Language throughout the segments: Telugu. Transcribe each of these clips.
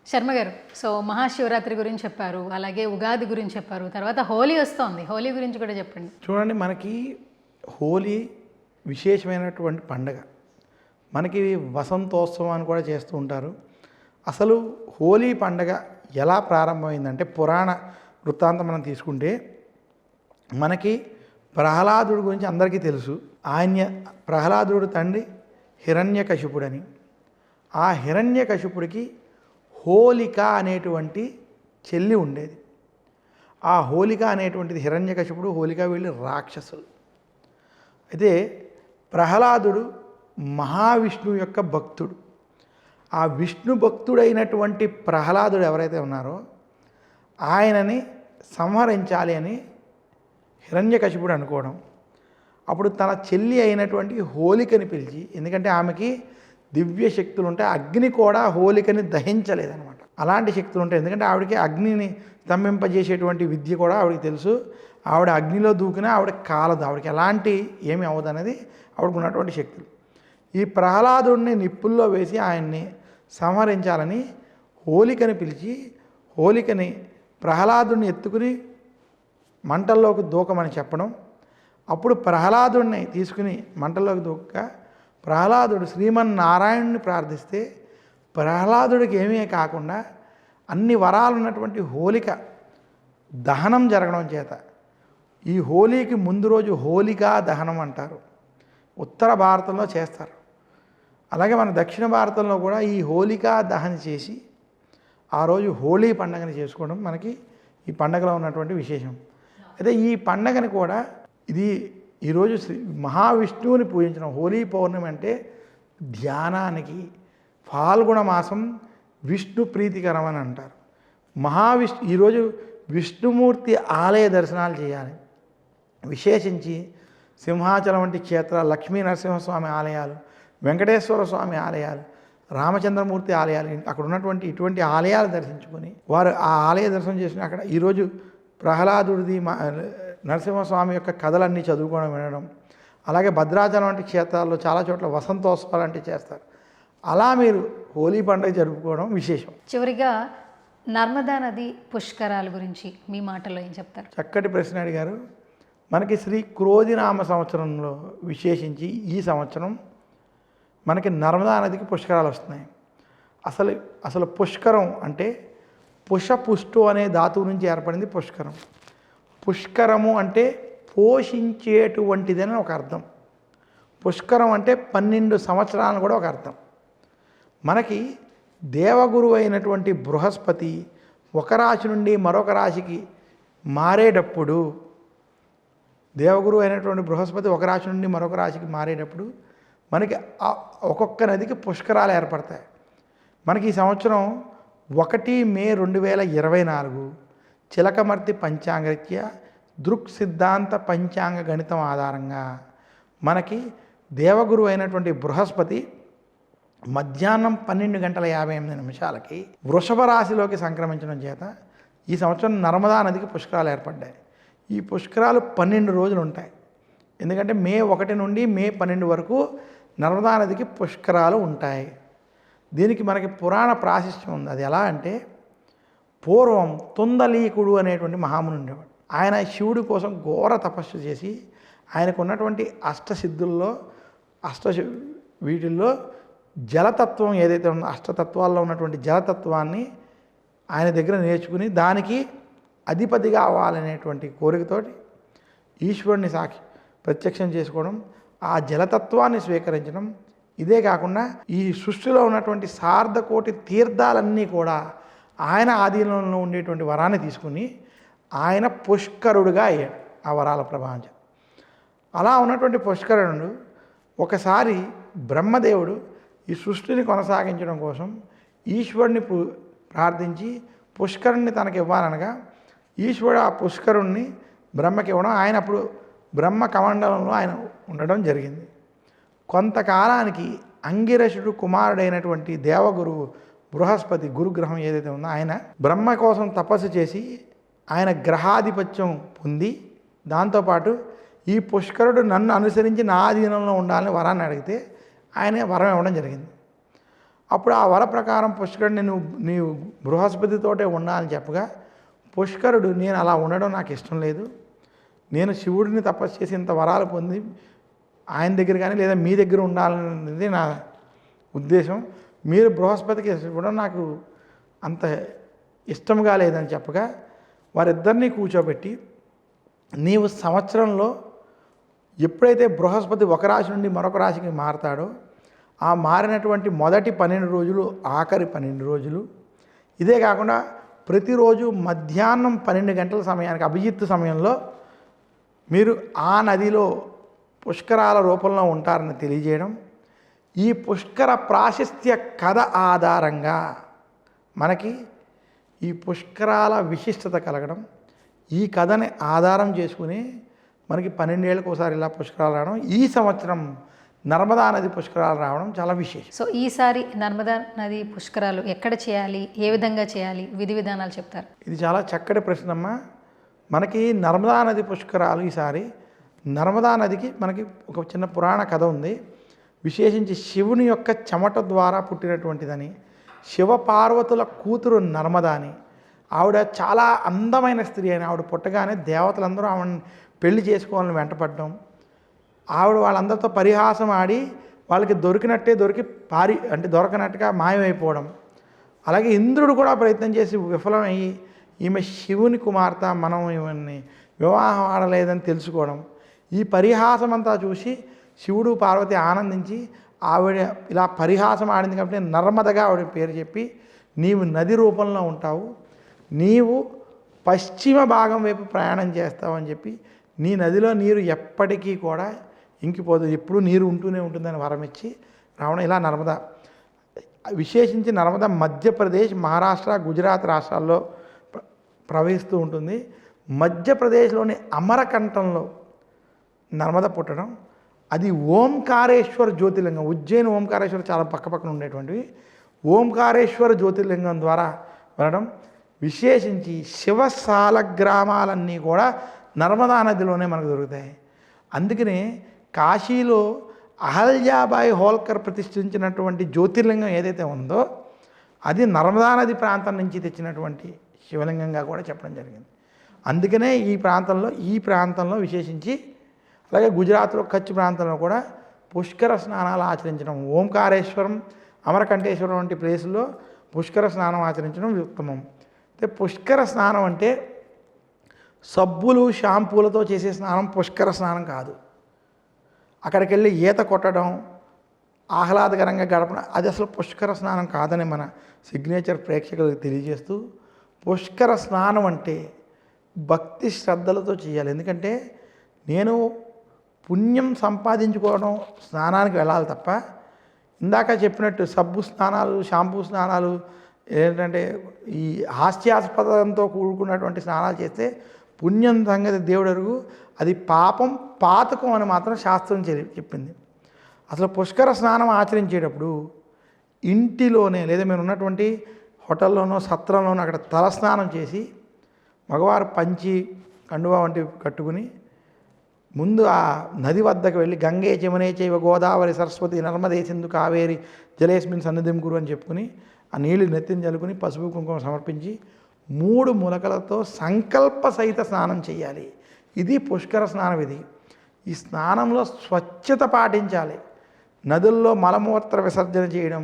శర్మ గారు, సో మహాశివరాత్రి గురించి చెప్పారు, అలాగే ఉగాది గురించి చెప్పారు, తర్వాత హోలీ వస్తోంది. హోలీ గురించి కూడా చెప్పండి. చూడండి, మనకి హోలీ విశేషమైనటువంటి పండగ. మనకి వసంతోత్సవం అని కూడా చేస్తూ ఉంటారు. అసలు హోలీ పండగ ఎలా ప్రారంభమైందంటే, పురాణ వృత్తాంతం మనం తీసుకుంటే మనకి ప్రహ్లాదుడి గురించి అందరికీ తెలుసు. ప్రహ్లాదుడు తండ్రి హిరణ్యకశిపుడని. ఆ హిరణ్యకశిపుడికి హోలిక అనేటువంటి చెల్లి ఉండేది. ఆ హోలిక అనేటువంటిది హిరణ్యకశిపుడు, హోలిక వీళ్ళు రాక్షసులు. అయితే ప్రహ్లాదుడు మహావిష్ణువు యొక్క భక్తుడు. ఆ విష్ణు భక్తుడైనటువంటి ప్రహ్లాదుడు ఎవరైతే ఉన్నారో ఆయనని సంహరించాలి అని హిరణ్యకశిపుడు అనుకోవడం. అప్పుడు తన చెల్లి అయినటువంటి హోలికని పిలిచి, ఎందుకంటే ఆమెకి దివ్య శక్తులు ఉంటాయి, అగ్ని కూడా హోలికని దహించలేదన్నమాట. అలాంటి శక్తులు ఉంటాయి, ఎందుకంటే ఆవిడకి అగ్నిని స్తంభింపజేసేటువంటి విద్య కూడా ఆవిడకి తెలుసు. ఆవిడ అగ్నిలో దూకినా ఆవిడ కాలదు, ఆవిడకి ఎలాంటి ఏమి అవ్వదు అనేది ఆవిడకు ఉన్నటువంటి శక్తులు. ఈ ప్రహ్లాదుడిని నిప్పుల్లో వేసి ఆయన్ని సంహరించాలని హోలికని పిలిచి, హోలికని ప్రహ్లాదుడిని ఎత్తుకుని మంటల్లోకి దూకమని చెప్పడం. అప్పుడు ప్రహ్లాదుడిని తీసుకుని మంటల్లోకి దూక ప్రహ్లాదుడు శ్రీమన్నారాయణుని ప్రార్థిస్తే ప్రహ్లాదుడికి ఏమీ కాకుండా అన్ని వరాలు ఉన్నటువంటి హోలిక దహనం జరగడం చేత ఈ హోలీకి ముందు రోజు హోలికా దహనం అంటారు. ఉత్తర భారతంలో చేస్తారు. అలాగే మన దక్షిణ భారతంలో కూడా ఈ హోలికా దహన చేసి ఆ రోజు హోలీ పండుగని చేసుకోవడం మనకి ఈ పండుగలో ఉన్నటువంటి విశేషం. అయితే ఈ పండుగని కూడా ఈరోజు మహావిష్ణువుని పూజించడం. హోలీ పౌర్ణమి అంటే ధ్యానానికి, ఫాల్గుణ మాసం విష్ణు ప్రీతికరం అని అంటారు. ఈరోజు విష్ణుమూర్తి ఆలయ దర్శనాలు చేయాలి. విశేషించి సింహాచలం వంటి క్షేత్రాలు, లక్ష్మీ నరసింహస్వామి ఆలయాలు, వెంకటేశ్వర స్వామి ఆలయాలు, రామచంద్రమూర్తి ఆలయాలు, అక్కడ ఉన్నటువంటి ఇటువంటి ఆలయాలు దర్శించుకొని వారు ఆ ఆలయ దర్శనం చేసిన అక్కడ ఈరోజు ప్రహ్లాదుడిది నరసింహస్వామి యొక్క కథలన్నీ చదువుకోవడం, వినడం. అలాగే భద్రాచలం వంటి క్షేత్రాల్లో చాలా చోట్ల వసంతోత్సవాలు అంటే చేస్తారు. అలా మీరు హోలీ పండుగ జరుపుకోవడం విశేషం. చివరిగా నర్మదా నది పుష్కరాల గురించి మీ మాటల్లో ఏం చెప్తారు? చక్కటి ప్రశ్న అడిగారు. మనకి శ్రీ క్రోధినామ సంవత్సరంలో విశేషించి ఈ సంవత్సరం మనకి నర్మదా నదికి పుష్కరాలు వస్తున్నాయి. అసలు పుష్కరం అంటే పుష్టు అనే ధాతువు నుంచి ఏర్పడింది పుష్కరం. పుష్కరము అంటే పోషించేటువంటిదని ఒక అర్థం. పుష్కరం అంటే 12 సంవత్సరాలను కూడా ఒక అర్థం. మనకి దేవగురు అయినటువంటి బృహస్పతి ఒక రాశి నుండి మరొక రాశికి మారేటప్పుడు, దేవగురు అయినటువంటి బృహస్పతి ఒక రాశి నుండి మరొక రాశికి మారేటప్పుడు మనకి ఒక్కొక్క నదికి పుష్కరాలు ఏర్పడతాయి. మనకి ఈ సంవత్సరం 1 మే 2024 చిలకమర్తి పంచాంగరీత్యా దృక్ సిద్ధాంత పంచాంగ గణితం ఆధారంగా మనకి దేవగురు అయినటువంటి బృహస్పతి మధ్యాహ్నం 12:58 వృషభ రాశిలోకి సంక్రమించడం చేత ఈ సంవత్సరం నర్మదా నదికి పుష్కరాలు ఏర్పడ్డాయి. ఈ పుష్కరాలు 12 రోజులు ఉంటాయి. ఎందుకంటే మే 1 నుండి మే 12 వరకు నర్మదా నదికి పుష్కరాలు ఉంటాయి. దీనికి మనకి పురాణ ప్రాశస్త్యం ఉంది. అది ఎలా అంటే, పూర్వం తుందలీకుడు అనేటువంటి మహాముని ఉండేవాడు. ఆయన శివుడి కోసం ఘోర తపస్సు చేసి ఆయనకు ఉన్నటువంటి అష్టసిద్ధుల్లో వీటిల్లో జలతత్వం ఏదైతే ఉందో, అష్టతత్వాల్లో ఉన్నటువంటి జలతత్వాన్ని ఆయన దగ్గర నేర్చుకుని దానికి అధిపతిగా అవ్వాలనేటువంటి కోరికతోటి ఈశ్వరుని ప్రత్యక్షం చేసుకోవడం, ఆ జలతత్వాన్ని స్వీకరించడం. ఇదే కాకుండా ఈ సృష్టిలో ఉన్నటువంటి 1,000 కోటి తీర్థాలన్నీ కూడా ఆయన ఆధీనంలో ఉండేటువంటి వరాన్ని తీసుకుని ఆయన పుష్కరుడుగా అయ్యాడు ఆ వరాల ప్రభావం. అలా ఉన్నటువంటి పుష్కరుడు ఒకసారి బ్రహ్మదేవుడు ఈ సృష్టిని కొనసాగించడం కోసం ఈశ్వరుని ప్రార్థించి పుష్కరుణ్ణి తనకి ఇవ్వాలనగా ఈశ్వరుడు ఆ పుష్కరుణ్ణి బ్రహ్మకి ఇవ్వడం. ఆయన అప్పుడు బ్రహ్మ కమండలంలో ఆయన ఉండడం జరిగింది. కొంతకాలానికి అంగిరసుడు కుమారుడైనటువంటి దేవగురువు బృహస్పతి, గురుగ్రహం ఏదైతే ఉందో, ఆయన బ్రహ్మ కోసం తపస్సు చేసి ఆయన గ్రహాధిపత్యం పొంది, దాంతోపాటు ఈ పుష్కరుడు నన్ను అనుసరించి నా ఆధీనంలో ఉండాలని వరాన్ని అడిగితే ఆయన వరం ఇవ్వడం జరిగింది. అప్పుడు ఆ వర ప్రకారం పుష్కరుడిని నీవు బృహస్పతితోటే ఉండాలని చెప్పగా పుష్కరుడు నేను అలా ఉండడం నాకు ఇష్టం లేదు, నేను శివుడిని తపస్సు చేసి ఇంత వరాలు పొంది ఆయన దగ్గర కానీ లేదా మీ దగ్గర ఉండాలనేది నా ఉద్దేశం, మీరు బృహస్పతికి ఇవ్వడం నాకు అంత ఇష్టంగా లేదని చెప్పగా వారిద్దరినీ కూర్చోబెట్టి నీవు సంవత్సరంలో ఎప్పుడైతే బృహస్పతి ఒక రాశి నుండి మరొక రాశికి మారతాడో ఆ మారినటువంటి మొదటి 12 రోజులు ఆఖరి 12 రోజులు, ఇదే కాకుండా ప్రతిరోజు మధ్యాహ్నం 12 గంటల సమయానికి అభిజిత్ సమయంలో మీరు ఆ నదిలో పుష్కరాల రూపంలో ఉంటారని తెలియజేయడం, ఈ పుష్కర ప్రాశస్త్య కథ ఆధారంగా మనకి ఈ పుష్కరాల విశిష్టత కలగడం, ఈ కథని ఆధారం చేసుకుని మనకి 12 ఏళ్ళకి ఒకసారి ఇలా పుష్కరాలు రావడం, ఈ సంవత్సరం నర్మదా నది పుష్కరాలు రావడం చాలా విశేషం. సో ఈసారి నర్మదా నది పుష్కరాలు ఎక్కడ చేయాలి, ఏ విధంగా చేయాలి, విధి విధానాలు చెప్తారు? ఇది చాలా చక్కటి ప్రశ్నమ్మా. మనకి నర్మదా నది పుష్కరాలు ఈసారి నర్మదా నదికి మనకి ఒక చిన్న పురాణ కథ ఉంది. విశేషించి శివుని యొక్క చెమట ద్వారా పుట్టినటువంటిదని, శివపార్వతుల కూతురు నర్మదా అని, ఆవిడ చాలా అందమైన స్త్రీ అని, ఆవిడ పుట్టగానే దేవతలందరూ ఆవిడని పెళ్లి చేసుకోవాలని వెంటపడడం, ఆవిడ వాళ్ళందరితో పరిహాసం ఆడి వాళ్ళకి దొరికినట్టే దొరికి దొరకనట్టుగా మాయమైపోవడం, అలాగే ఇంద్రుడు కూడా ప్రయత్నం చేసి విఫలమయ్యి ఈమె శివుని కుమార్తె, మనం ఈమెని వివాహం ఆడలేదని తెలుసుకోవడం, ఈ పరిహాసం అంతా చూసి శివుడు పార్వతి ఆనందించి ఆవిడ ఇలా పరిహాసం ఆడింది కాబట్టి నర్మదగా ఆవిడ పేరు చెప్పి నీవు నది రూపంలో ఉంటావు, నీవు పశ్చిమ భాగం వైపు ప్రయాణం చేస్తావు అని చెప్పి నీ నదిలో నీరు ఎప్పటికీ కూడా ఇంకిపోదు, ఎప్పుడూ నీరు ఉంటూనే ఉంటుందని వరం ఇచ్చి రావడం. ఇలా నర్మదా విశేషించి నర్మదా మధ్యప్రదేశ్, మహారాష్ట్ర, గుజరాత్ రాష్ట్రాల్లో ప్రవహిస్తూ ఉంటుంది. మధ్యప్రదేశ్లోని అమరకంఠంలో నర్మద పుట్టడం, అది ఓంకారేశ్వర జ్యోతిర్లింగం, ఉజ్జయిని ఓంకారేశ్వర చాలా పక్కపక్కన ఉండేటువంటివి, ఓంకారేశ్వర జ్యోతిర్లింగం ద్వారా వెళ్ళడం. విశేషించి శివశాల గ్రామాలన్నీ కూడా నర్మదా నదిలోనే మనకు దొరుకుతాయి. అందుకనే కాశీలో అహల్యాబాయి హోల్కర్ ప్రతిష్ఠించినటువంటి జ్యోతిర్లింగం ఏదైతే ఉందో అది నర్మదా నది ప్రాంతం నుంచి తెచ్చినటువంటి శివలింగంగా కూడా చెప్పడం జరిగింది. అందుకనే ఈ ప్రాంతంలో విశేషించి, అలాగే గుజరాత్లో కచ్ ప్రాంతంలో కూడా పుష్కర స్నానాలు ఆచరించడం, ఓంకారేశ్వరం, అమరకంఠేశ్వరం వంటి ప్లేసుల్లో పుష్కర స్నానం ఆచరించడం ఉత్తమం. అయితే పుష్కర స్నానం అంటే సబ్బులు షాంపూలతో చేసే స్నానం పుష్కర స్నానం కాదు. అక్కడికి వెళ్ళి ఈత కొట్టడం, ఆహ్లాదకరంగా గడపడం, అది అసలు పుష్కర స్నానం కాదని మన సిగ్నేచర్ ప్రేక్షకులకు తెలియజేస్తూ, పుష్కర స్నానం అంటే భక్తి శ్రద్ధలతో చేయాలి. ఎందుకంటే నేను పుణ్యం సంపాదించుకోవడం స్నానానికి వెళ్ళాలి తప్ప, ఇందాక చెప్పినట్టు సబ్బు స్నానాలు, షాంపూ స్నానాలు, ఏంటంటే ఈ హాస్యాస్పదంతో కూడుకున్నటువంటి స్నానాలు చేస్తే పుణ్యం సంగతి దేవుడు అరుగు, అది పాపం పాతకం అని మాత్రం శాస్త్రం చెప్పింది. అసలు పుష్కర స్నానం ఆచరించేటప్పుడు ఇంటిలోనే లేదా మీరు ఉన్నటువంటి హోటల్లోనో సత్రంలోనో అక్కడ తలస్నానం చేసి మగవారు పంచి కండువా వంటివి కట్టుకుని ముందు ఆ నది వద్దకు వెళ్ళి గంగే జమునే చైవ గోదావరి సరస్వతి నర్మదే సింధు కావేరి జలేస్మిన్ సన్నిధిం గురు అని చెప్పుకుని ఆ నీళ్ళు నెత్తిని జలుకుని పసుపు కుంకుమ సమర్పించి 3 ములకలతో సంకల్ప సహిత స్నానం చేయాలి. ఇది పుష్కర స్నాన విధి. ఈ స్నానంలో స్వచ్ఛత పాటించాలి. నదుల్లో మలమూత్ర విసర్జన చేయడం,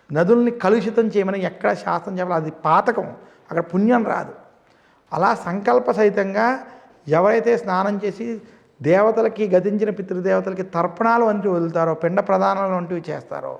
నదుల్ని కలుషితం చేయమని ఎక్కడ శాస్త్రం చెప్పాలి, అది పాతకం, అక్కడ పుణ్యం రాదు. అలా సంకల్ప సహితంగా ఎవరైతే స్నానం చేసి దేవతలకి, గతించిన పితృదేవతలకి తర్పణాలు వంటివి వదులుతారో, పిండ ప్రదానాలు వంటివి చేస్తారో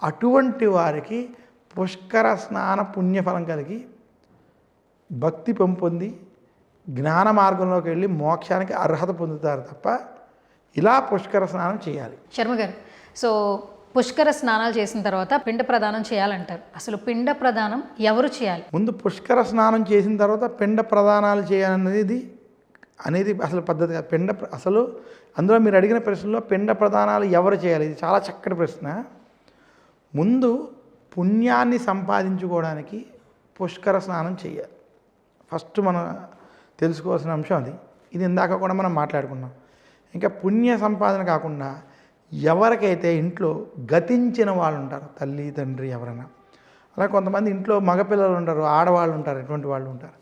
అటువంటి వారికి పుష్కర స్నాన పుణ్యఫలం కలిగి భక్తి పెంపొంది జ్ఞాన మార్గంలోకి వెళ్ళి మోక్షానికి అర్హత పొందుతారు తప్ప ఇలా పుష్కర స్నానం చేయాలి. శర్మ గారు, సో పుష్కర స్నానాలు చేసిన తర్వాత పిండ ప్రదానం చేయాలంటారు. అసలు పిండ ప్రదానం ఎవరు చేయాలి? ముందు పుష్కర స్నానం చేసిన తర్వాత పిండ ప్రదానాలు చేయాలనేది అసలు పద్ధతి కాదు. అసలు అందులో మీరు అడిగిన ప్రశ్నలో పిండ ప్రదానాలు ఎవరు చేయాలి, ఇది చాలా చక్కటి ప్రశ్న. ముందు పుణ్యాన్ని సంపాదించుకోవడానికి పుష్కర స్నానం చేయాలి. ఫస్ట్ మనం తెలుసుకోవాల్సిన అంశం అది. ఇది ఇందాక కూడా మనం మాట్లాడుకున్నాం. ఇంకా పుణ్య సంపాదన కాకుండా ఎవరికైతే ఇంట్లో గతించిన వాళ్ళు ఉంటారు, తల్లి తండ్రి ఎవరైనా, అలా కొంతమంది ఇంట్లో మగపిల్లలు ఉంటారు, ఆడవాళ్ళు ఉంటారు, ఎటువంటి వాళ్ళు ఉంటారు,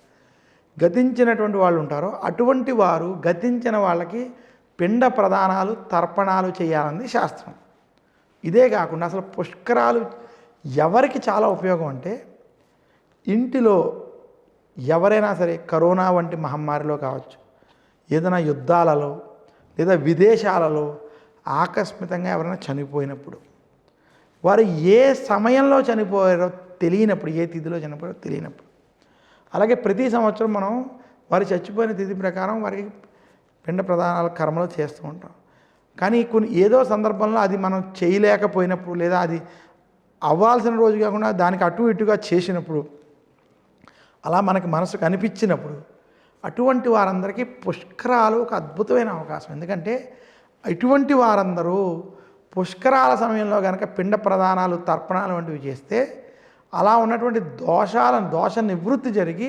గతించినటువంటి వాళ్ళు ఉంటారో అటువంటి వారు గతించిన వాళ్ళకి పిండ ప్రదానాలు తర్పణాలు చేయాలన్నది శాస్త్రం. ఇదే కాకుండా అసలు పుష్కరాలు ఎవరికి చాలా ఉపయోగం అంటే, ఇంటిలో ఎవరైనా సరే కరోనా వంటి మహమ్మారిలో కావచ్చు, ఏదైనా యుద్ధాలలో లేదా విదేశాలలో ఆకస్మికంగా ఎవరైనా చనిపోయినప్పుడు, వారు ఏ సమయంలో చనిపోయారో తెలియనప్పుడు, ఏ తిథిలో చనిపోయారో తెలియనప్పుడు, అలాగే ప్రతి సంవత్సరం మనం వారు చచ్చిపోయిన తిథి ప్రకారం వారికి పిండ ప్రదానాల కర్మలు చేస్తూ ఉంటాం. కానీ ఏదో సందర్భంలో అది మనం చేయలేకపోయినప్పుడు, లేదా అది అవ్వాల్సిన రోజు కాకుండా దానికి అటు ఇటుగా చేసినప్పుడు, అలా మనకి మనసుకు అనిపించినప్పుడు, అటువంటి వారందరికీ పుష్కరాలు ఒక అద్భుతమైన అవకాశం. ఎందుకంటే ఇటువంటి వారందరూ పుష్కరాల సమయంలో కనుక పిండ ప్రదానాలు తర్పణాలు వంటివి చేస్తే అలా ఉన్నటువంటి దోష నివృత్తి జరిగి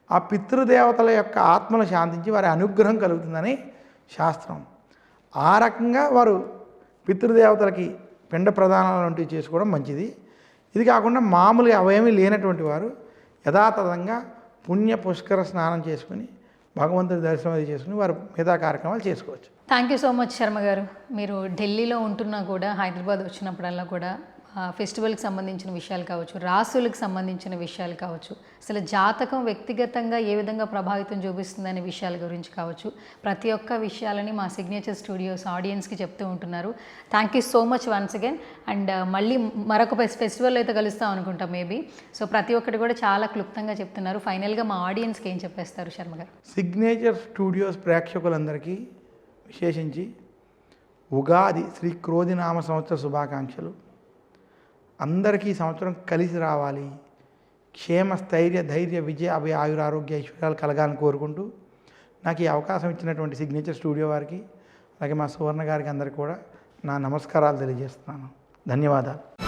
ఆ పితృదేవతల యొక్క ఆత్మలు శాంతించి వారి అనుగ్రహం కలుగుతుందని శాస్త్రం. ఆ రకంగా వారు పితృదేవతలకి పిండ ప్రదానాలు వంటివి చేసుకోవడం మంచిది. ఇది కాకుండా మామూలుగా అవేమీ లేనటువంటి వారు యథాతథంగా పుణ్య పుష్కర స్నానం చేసుకుని భగవంతుడి దర్శనం అది చేసుకుని వారు మిగతా కార్యక్రమాలు చేసుకోవచ్చు. Thank you so much Sharma గారు. మీరు ఢిల్లీలో ఉంటున్నా కూడా హైదరాబాద్ వచ్చినప్పుడల్లా కూడా ఫెస్టివల్కి సంబంధించిన విషయాలు కావచ్చు, రాసులకు సంబంధించిన విషయాలు కావచ్చు, అసలు జాతకం వ్యక్తిగతంగా ఏ విధంగా ప్రభావితం చూపిస్తుందనే విషయాల గురించి కావచ్చు, ప్రతి ఒక్క విషయాలని మా సిగ్నేచర్ స్టూడియోస్ ఆడియన్స్కి చెప్తూ ఉంటున్నారు. Thank you so much once again. And మళ్ళీ మరొక ఫెస్టివల్ అయితే కలుస్తాం అనుకుంటాం మేబీ. సో ప్రతి ఒక్కటి కూడా చాలా క్లుప్తంగా చెప్తున్నారు. ఫైనల్గా మా ఆడియన్స్కి ఏం చెప్పేస్తారు శర్మ గారు? సిగ్నేచర్ స్టూడియోస్ ప్రేక్షకులందరికీ విశేషించి ఉగాది శ్రీ క్రోధినామ సంవత్సర శుభాకాంక్షలు. అందరికీ ఈ సంవత్సరం కలిసి రావాలి, క్షేమ స్థైర్య ధైర్య విజయ అభయ ఆయుర ఆరోగ్య ఐశ్వర్యాలు కలగాలని కోరుకుంటూ నాకు ఈ అవకాశం ఇచ్చినటువంటి సిగ్నేచర్ స్టూడియో వారికి, అలాగే మా సువర్ణ గారికి అందరికీ కూడా నా నమస్కారాలు తెలియజేస్తున్నాను. ధన్యవాదాలు.